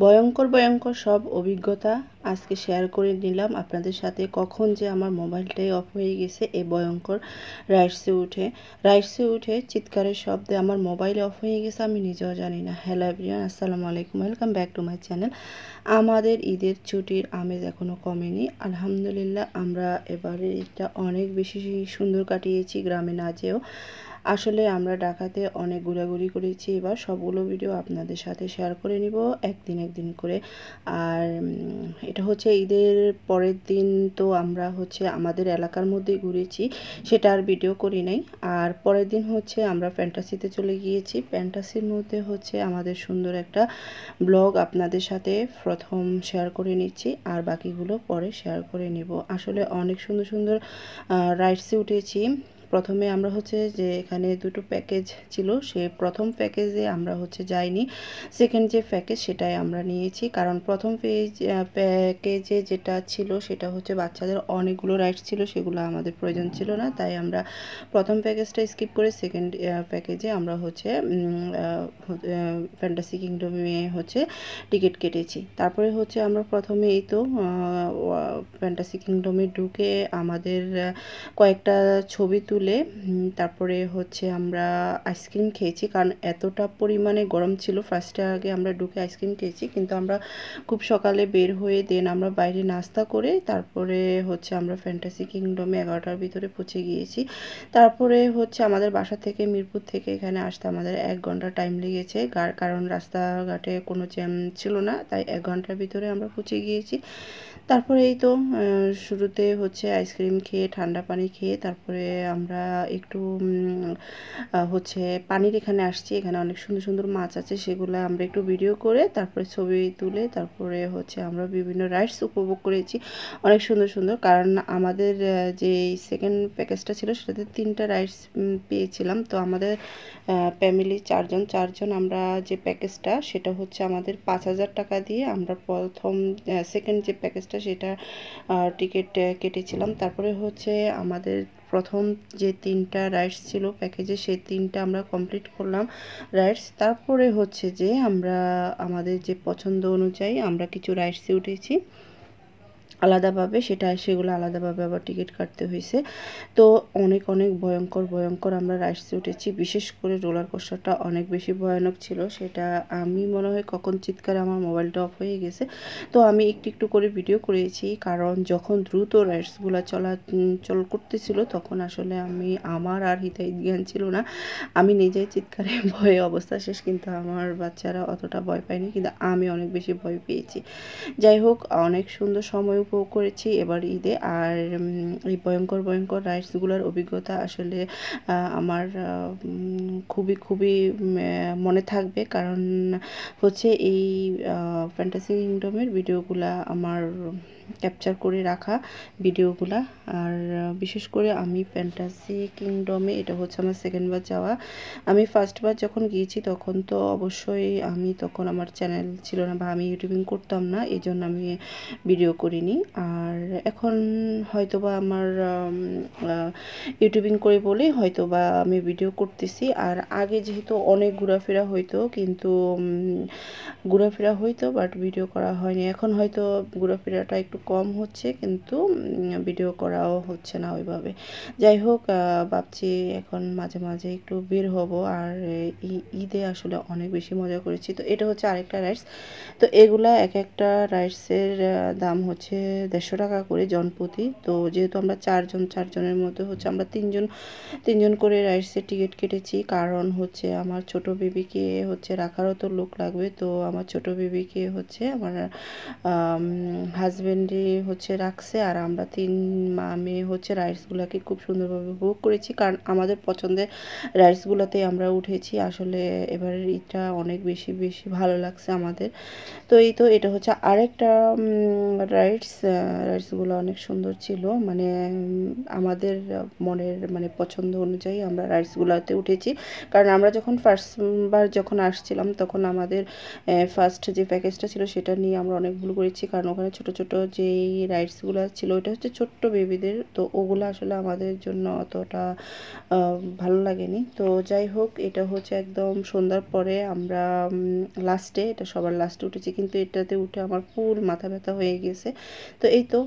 ভয়ঙ্কর ভয়ঙ্কর সব অভিজ্ঞতা আজকে শেয়ার করে নিলাম আপনাদের সাথে। কখন যে আমার মোবাইলটাই অফ হয়ে গেছে এই ভয়ঙ্কর রাইডসে উঠে চিৎকারের শব্দে আমার মোবাইল অফ হয়ে গেছে, আমি নিজেও জানি না। হ্যালো এভরিওয়ান, আসসালামু আলাইকুম, welcome back to my channel. আমাদের ঈদের ছুটির আমেজ এখনও কমেনি। আলহামদুলিল্লাহ আমরা এবারে ঈদটা অনেক বেশি সুন্দর কাটিয়েছি, গ্রামে না যেও। আসলে আমরা ঢাকাতে অনেক ঘোরাঘুরি করেছি, এবার সবগুলো ভিডিও আপনাদের সাথে শেয়ার করে নিব একদিন একদিন করে। আর এটা হচ্ছে ঈদের পরের দিন, তো আমরা হচ্ছে আমাদের এলাকার মধ্যেই ঘুরেছি, সেটা আর ভিডিও করি নাই। আর পরের দিন হচ্ছে আমরা ফ্যান্টাসিতে চলে গিয়েছি। ফ্যান্টাসির মধ্যে হচ্ছে আমাদের সুন্দর একটা ব্লগ আপনাদের সাথে প্রথম শেয়ার করে নিচ্ছি, আর বাকিগুলো পরে শেয়ার করে নিব। আসলে অনেক সুন্দর সুন্দর রাইডসে উঠেছি। প্রথমে আমরা হচ্ছে যে এখানে দুটো প্যাকেজ ছিল, সে প্রথম প্যাকেজে আমরা হচ্ছে যাইনি, সেকেন্ড যে প্যাকেজ সেটাই আমরা নিয়েছি। কারণ প্রথম প্যাকেজে যেটা ছিল সেটা হচ্ছে বাচ্চাদের অনেকগুলো রাইডস ছিল, সেগুলো আমাদের প্রয়োজন ছিল না, তাই আমরা প্রথম প্যাকেজটা স্কিপ করে সেকেন্ড প্যাকেজে আমরা হচ্ছে ফ্যান্টাসি কিংডমে হচ্ছে টিকিট কেটেছি। তারপরে হচ্ছে আমরা প্রথমে এই তো ফ্যান্টাসি কিংডমে ঢুকে আমাদের কয়েকটা ছবি তুলে তারপরে হচ্ছে আমরা আইসক্রিম খেয়েছি, কারণ এতটা পরিমাণে গরম ছিল। ফার্স্টে আগে আমরা ঢুকে আইসক্রিম খেয়েছি, কিন্তু আমরা খুব সকালে বের হয়ে দেন আমরা বাইরে নাস্তা করে তারপরে হচ্ছে আমরা ফ্যান্টাসি কিংডমে 11টার ভিতরে পৌঁছে গিয়েছি। তারপরে হচ্ছে আমাদের বাসা থেকে মিরপুর থেকে এখানে আসতে আমাদের 1 ঘন্টা টাইম লেগেছে, কারণ রাস্তাঘাটে কোনো জ্যাম ছিল না, তাই 1 ঘন্টার ভিতরে আমরা পৌঁছে গিয়েছি। তারপরে এই তো শুরুতে হচ্ছে আইসক্রিম খেয়ে ঠান্ডা পানি খেয়ে তারপরে আমরা একটু হচ্ছে পানির এখানে আসছি। এখানে অনেক সুন্দর সুন্দর মাছ আছে, সেগুলো আমরা একটু ভিডিও করে তারপরে ছবি তুলে তারপরে হচ্ছে আমরা বিভিন্ন রাইডস উপভোগ করেছি, অনেক সুন্দর সুন্দর। কারণ আমাদের যে সেকেন্ড প্যাকেজটা ছিল সেটাতে 3টা রাইডস পেয়েছিলাম, তো আমাদের ফ্যামিলি চারজন আমরা যে প্যাকেজটা সেটা হচ্ছে আমাদের 5,000 টাকা দিয়ে আমরা প্রথম সেকেন্ড যে প্যাকেজটা সেটা টিকিট কেটেছিলাম। তারপরে হচ্ছে আমাদের প্রথম যে 3টা রাইডস ছিল প্যাকেজে সেই 3টা আমরা কমপ্লিট করলাম রাইডস। তারপরে হচ্ছে যে আমরা আমাদের যে পছন্দ অনুযায়ী আমরা কিছু রাইডসে উঠেছি আলাদাভাবে, সেগুলো আলাদাভাবে আবার টিকিট কাটতে হয়েছে। তো অনেক অনেক ভয়ঙ্কর ভয়ঙ্কর আমরা রাইডসে উঠেছি, বিশেষ করে রোলার কোস্টারটা অনেক বেশি ভয়ানক ছিল। সেটা আমি মনে হয় কখন চিৎকারে আমার মোবাইলটা অফ হয়ে গেছে। তো আমি একটু একটু করে ভিডিও করেছি, কারণ যখন দ্রুত রাইডসগুলো চল করতেছিল তখন আসলে আমার আর হিতাহিত জ্ঞান ছিল না, আমি নিজেই চিৎকারে ভয়ে অবস্থা শেষ, কিন্তু আমার বাচ্চারা অতটা ভয় পায়নি, কিন্তু আমি অনেক বেশি ভয় পেয়েছি। যাই হোক, অনেক সুন্দর সময় উপভোগ করেছি এবার ঈদে। আর এই ভয়ঙ্কর ভয়ঙ্কর রাইডসগুলোর অভিজ্ঞতা আসলে আমার খুবই খুবই মনে থাকবে, কারণ হচ্ছে এই ফ্যান্টাসি কিংডমের ভিডিওগুলা আমার ক্যাপচার করে রাখা ভিডিওগুলা। আর বিশেষ করে আমি ফ্যান্টাসি কিংডমে এটা হচ্ছে আমার সেকেন্ডবার যাওয়া। আমি ফার্স্টবার যখন গিয়েছি তখন তো অবশ্যই তখন আমার চ্যানেল ছিল না বা আমি ইউটিউবিং করতাম না, এই জন্য আমি ভিডিও করিনি। আর এখন হয়তোবা আমার ইউটিউবিং করে বলে হয়তোবা আমি ভিডিও করতেছি। আর আগে যেহেতু অনেক ঘোরাফেরা হইতো, কিন্তু বাট ভিডিও করা হয়নি। এখন হয়তো ঘোরাফেরাটা একটু কম হচ্ছে, কিন্তু ভিডিও করাও হচ্ছে না ওইভাবে। যাই হোক, ভাবছি এখন মাঝে মাঝে একটু বের হব। আর ঈদে আসলে অনেক বেশি মজা করেছি। তো এটা হচ্ছে আরেকটা রাইডস। তো এগুলা এক একটা রাইডসের দাম হচ্ছে 150 টাকা করে জনপ্রতি। তো যেহেতু আমরা চারজনের মধ্যে হচ্ছে আমরা তিনজন করে রাইডসের টিকিট কেটেছি, কারণ হচ্ছে আমার ছোট বেবিকে হচ্ছে রাখারও তো লোক লাগবে। তো আমার ছোট বেবিকে হচ্ছে আমার হাজব্যান্ডে হচ্ছে রাখছে, আর আমরা 3 মা মেয়ে হচ্ছে রাইডসগুলোকে খুব সুন্দরভাবে উপভোগ করেছি, কারণ আমাদের পছন্দের রাইডসগুলোতে আমরা উঠেছি। আসলে এবারের ঈদটা অনেক বেশি বেশি ভালো লাগছে আমাদের। তো এই তো এটা হচ্ছে আরেকটা রাইডস, রাইডসগুলো অনেক সুন্দর ছিল, মানে আমাদের মনের মানে পছন্দ অনুযায়ী আমরা রাইডসগুলোতে উঠেছি। কারণ আমরা যখন ফার্স্টবার যখন আসছিলাম তখন আমাদের ফার্স্ট যে প্যাকেজটা ছিল সেটা নিয়ে আমরা অনেক ভুল করেছি, কারণ ওখানে ছোট ছোট যেই রাইডসগুলো ছিল ওটা হচ্ছে ছোট্ট বেবিদের, তো ওগুলো আসলে আমাদের জন্য অতটা ভালো লাগেনি। তো যাই হোক, এটা হচ্ছে একদম সন্ধ্যার পরে আমরা লাস্টে, এটা সবার লাস্টে উঠেছি, কিন্তু এটাতে উঠে আমার ফুল মাথা ব্যথা হয়ে গেছে। তো এই তো